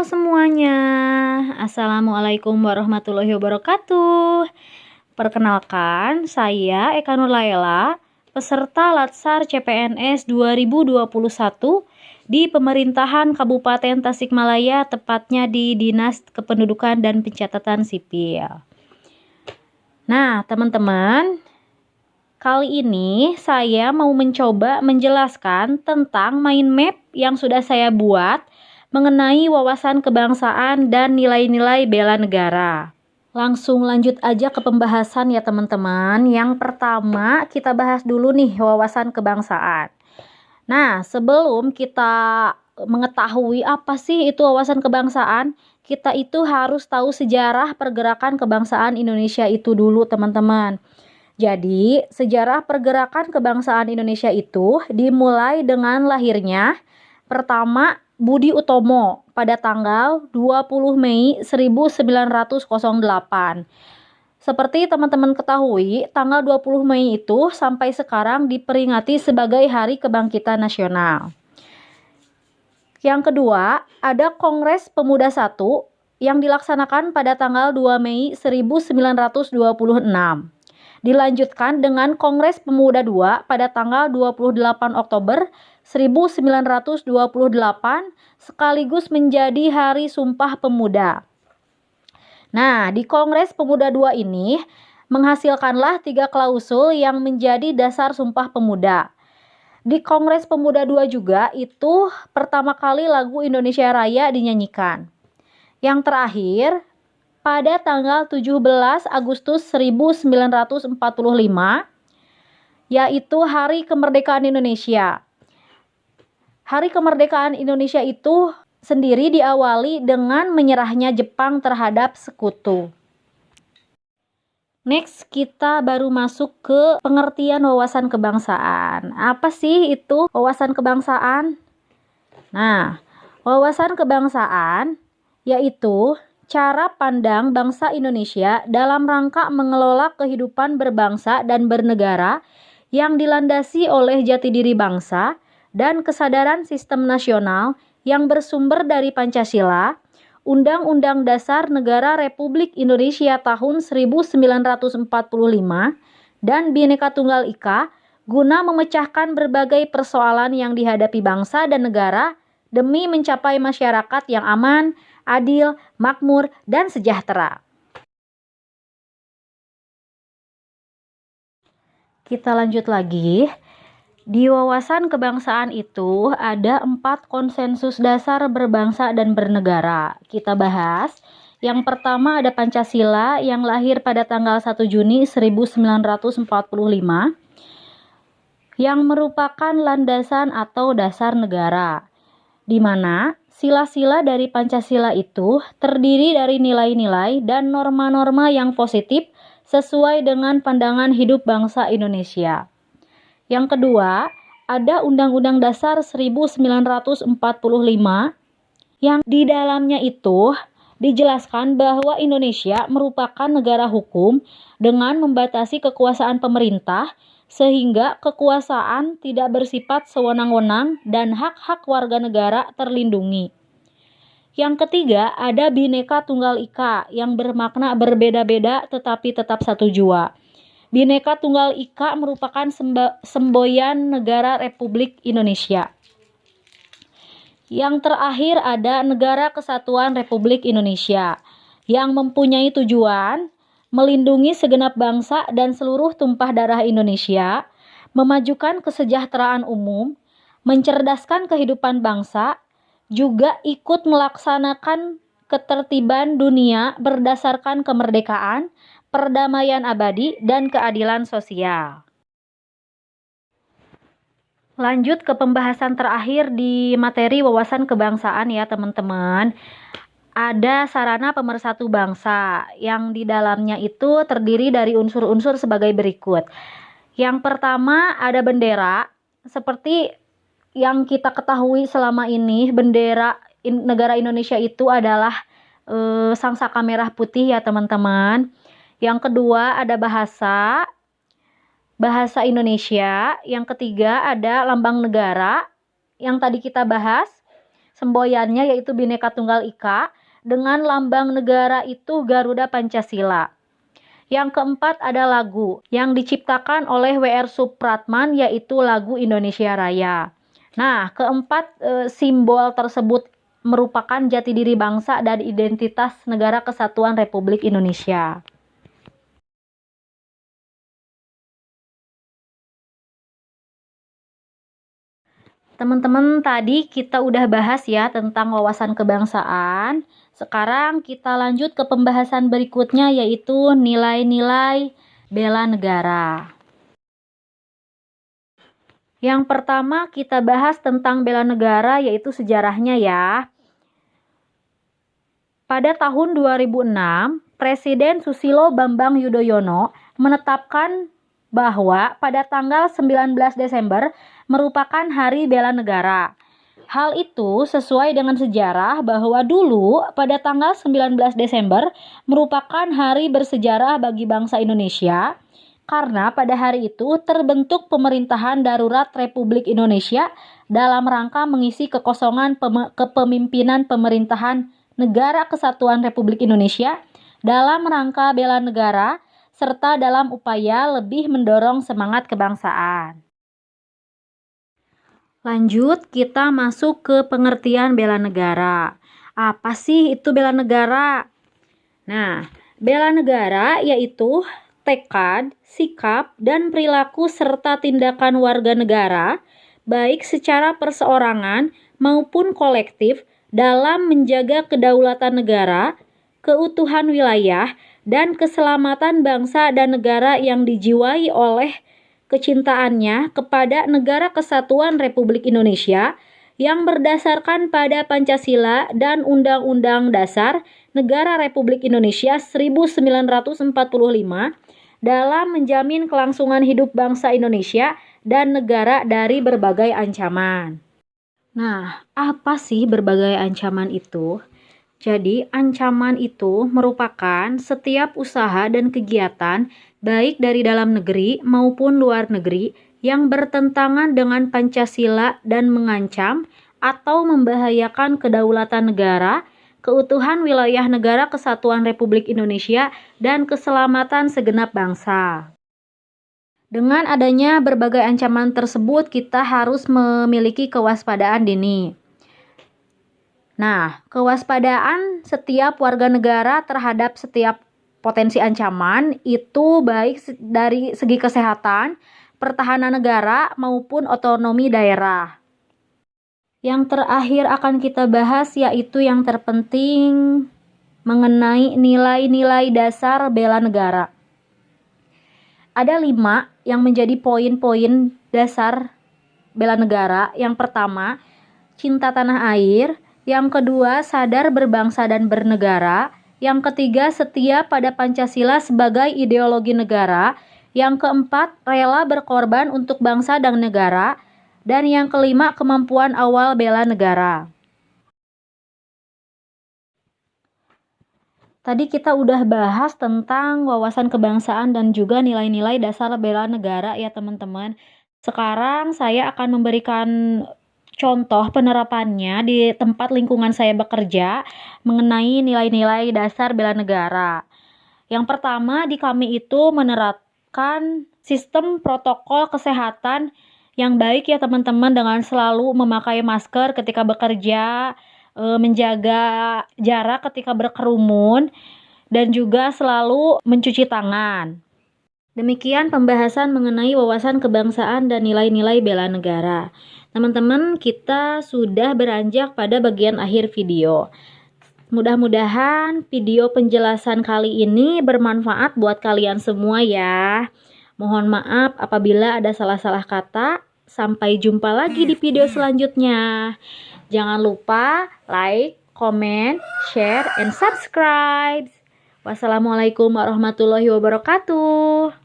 Halo semuanya, Assalamualaikum warahmatullahi wabarakatuh. Perkenalkan, saya Eka Nurlaela, peserta Latsar CPNS 2021 di Pemerintahan Kabupaten Tasikmalaya, tepatnya di Dinas Kependudukan dan Pencatatan Sipil. Nah, teman-teman, kali ini saya mau mencoba menjelaskan tentang mind map yang sudah saya buat mengenai wawasan kebangsaan dan nilai-nilai bela negara. Langsung lanjut aja ke pembahasan ya teman-teman. Yang pertama kita bahas dulu nih wawasan kebangsaan. Nah, sebelum kita mengetahui apa sih itu wawasan kebangsaan, kita itu harus tahu sejarah pergerakan kebangsaan Indonesia itu dulu teman-teman. Jadi, sejarah pergerakan kebangsaan Indonesia itu dimulai dengan lahirnya pertama Budi Utomo pada tanggal 20 Mei 1908. Seperti teman-teman ketahui, tanggal 20 Mei itu sampai sekarang diperingati sebagai Hari Kebangkitan Nasional. Yang kedua, ada Kongres Pemuda I yang dilaksanakan pada tanggal 2 Mei 1926. Dilanjutkan dengan Kongres Pemuda II pada tanggal 28 Oktober 1928 sekaligus menjadi Hari Sumpah Pemuda. Nah, di Kongres Pemuda II ini menghasilkanlah 3 klausul yang menjadi dasar Sumpah Pemuda. Di Kongres Pemuda II juga itu pertama kali lagu Indonesia Raya dinyanyikan. Yang terakhir, pada tanggal 17 Agustus 1945, yaitu Hari Kemerdekaan Indonesia. Hari Kemerdekaan Indonesia itu sendiri diawali dengan menyerahnya Jepang terhadap sekutu. Next, kita baru masuk ke pengertian wawasan kebangsaan. Apa sih itu wawasan kebangsaan? Nah, wawasan kebangsaan yaitu cara pandang bangsa Indonesia dalam rangka mengelola kehidupan berbangsa dan bernegara yang dilandasi oleh jati diri bangsa dan kesadaran sistem nasional yang bersumber dari Pancasila, Undang-Undang Dasar Negara Republik Indonesia tahun 1945, dan Bhinneka Tunggal Ika guna memecahkan berbagai persoalan yang dihadapi bangsa dan negara demi mencapai masyarakat yang aman, adil, makmur, dan sejahtera. Kita lanjut lagi. Di wawasan kebangsaan itu ada 4 konsensus dasar berbangsa dan bernegara. Kita bahas. Yang pertama ada Pancasila yang lahir pada tanggal 1 Juni 1945 yang merupakan landasan atau dasar negara, di mana sila-sila dari Pancasila itu terdiri dari nilai-nilai dan norma-norma yang positif sesuai dengan pandangan hidup bangsa Indonesia. Yang kedua, ada Undang-Undang Dasar 1945 yang di dalamnya itu dijelaskan bahwa Indonesia merupakan negara hukum dengan membatasi kekuasaan pemerintah sehingga kekuasaan tidak bersifat sewenang-wenang dan hak-hak warga negara terlindungi. Yang ketiga, ada Bhinneka Tunggal Ika yang bermakna berbeda-beda tetapi tetap satu jua. Bhinneka Tunggal Ika merupakan semboyan negara Republik Indonesia. Yang terakhir ada Negara Kesatuan Republik Indonesia yang mempunyai tujuan melindungi segenap bangsa dan seluruh tumpah darah Indonesia, memajukan kesejahteraan umum, mencerdaskan kehidupan bangsa, juga ikut melaksanakan ketertiban dunia berdasarkan kemerdekaan, perdamaian abadi, dan keadilan sosial. Lanjut ke pembahasan terakhir di materi wawasan kebangsaan ya teman-teman. Ada sarana pemersatu bangsa yang di dalamnya itu terdiri dari unsur-unsur sebagai berikut. Yang pertama ada bendera. Seperti yang kita ketahui selama ini, bendera negara Indonesia itu adalah sangsaka merah putih ya teman-teman. Yang kedua ada bahasa Indonesia. Yang ketiga ada lambang negara yang tadi kita bahas. semboyannya yaitu Bhinneka Tunggal Ika, dengan lambang negara itu Garuda Pancasila. Yang keempat ada lagu yang diciptakan oleh W.R. Supratman, yaitu lagu Indonesia Raya. Nah, keempat simbol tersebut merupakan jati diri bangsa dan identitas Negara Kesatuan Republik Indonesia. Teman-teman, tadi kita udah bahas ya tentang wawasan kebangsaan. Sekarang kita lanjut ke pembahasan berikutnya, yaitu nilai-nilai bela negara. Yang pertama kita bahas tentang bela negara, yaitu sejarahnya ya. Pada tahun 2006, Presiden Susilo Bambang Yudhoyono menetapkan bahwa pada tanggal 19 Desember merupakan Hari Bela Negara. Hal itu sesuai dengan sejarah bahwa dulu pada tanggal 19 Desember merupakan hari bersejarah bagi bangsa Indonesia karena pada hari itu terbentuk pemerintahan darurat Republik Indonesia dalam rangka mengisi kekosongan kepemimpinan pemerintahan Negara Kesatuan Republik Indonesia dalam rangka bela negara serta dalam upaya lebih mendorong semangat kebangsaan. Lanjut, kita masuk ke pengertian bela negara. Apa sih itu bela negara? Nah, bela negara yaitu tekad, sikap, dan perilaku serta tindakan warga negara, baik secara perseorangan maupun kolektif, dalam menjaga kedaulatan negara, keutuhan wilayah, dan keselamatan bangsa dan negara yang dijiwai oleh kecintaannya kepada Negara Kesatuan Republik Indonesia yang berdasarkan pada Pancasila dan Undang-Undang Dasar Negara Republik Indonesia 1945 dalam menjamin kelangsungan hidup bangsa Indonesia dan negara dari berbagai ancaman. Nah, apa sih berbagai ancaman itu? Jadi, ancaman itu merupakan setiap usaha dan kegiatan baik dari dalam negeri maupun luar negeri yang bertentangan dengan Pancasila dan mengancam atau membahayakan kedaulatan negara, keutuhan wilayah Negara Kesatuan Republik Indonesia, dan keselamatan segenap bangsa. Dengan adanya berbagai ancaman tersebut, kita harus memiliki kewaspadaan dini. Nah, kewaspadaan setiap warga negara terhadap setiap potensi ancaman itu baik dari segi kesehatan, pertahanan negara, maupun otonomi daerah. Yang terakhir akan kita bahas yaitu yang terpenting mengenai nilai-nilai dasar bela negara. Ada 5 yang menjadi poin-poin dasar bela negara. Yang pertama, cinta tanah air. Yang kedua, sadar berbangsa dan bernegara. Yang ketiga, setia pada Pancasila sebagai ideologi negara. Yang keempat, rela berkorban untuk bangsa dan negara. Dan yang kelima, kemampuan awal bela negara. Tadi kita udah bahas tentang wawasan kebangsaan dan juga nilai-nilai dasar bela negara ya teman-teman. Sekarang saya akan memberikan contoh penerapannya di tempat lingkungan saya bekerja mengenai nilai-nilai dasar bela negara. Yang pertama, di kami itu menerapkan sistem protokol kesehatan yang baik ya teman-teman, dengan selalu memakai masker ketika bekerja, menjaga jarak ketika berkerumun, dan juga selalu mencuci tangan. Demikian pembahasan mengenai wawasan kebangsaan dan nilai-nilai bela negara. Teman-teman, kita sudah beranjak pada bagian akhir video. Mudah-mudahan video penjelasan kali ini bermanfaat buat kalian semua ya. Mohon maaf apabila ada salah-salah kata. Sampai jumpa lagi di video selanjutnya. Jangan lupa like, comment, share, and subscribe. Wassalamualaikum warahmatullahi wabarakatuh.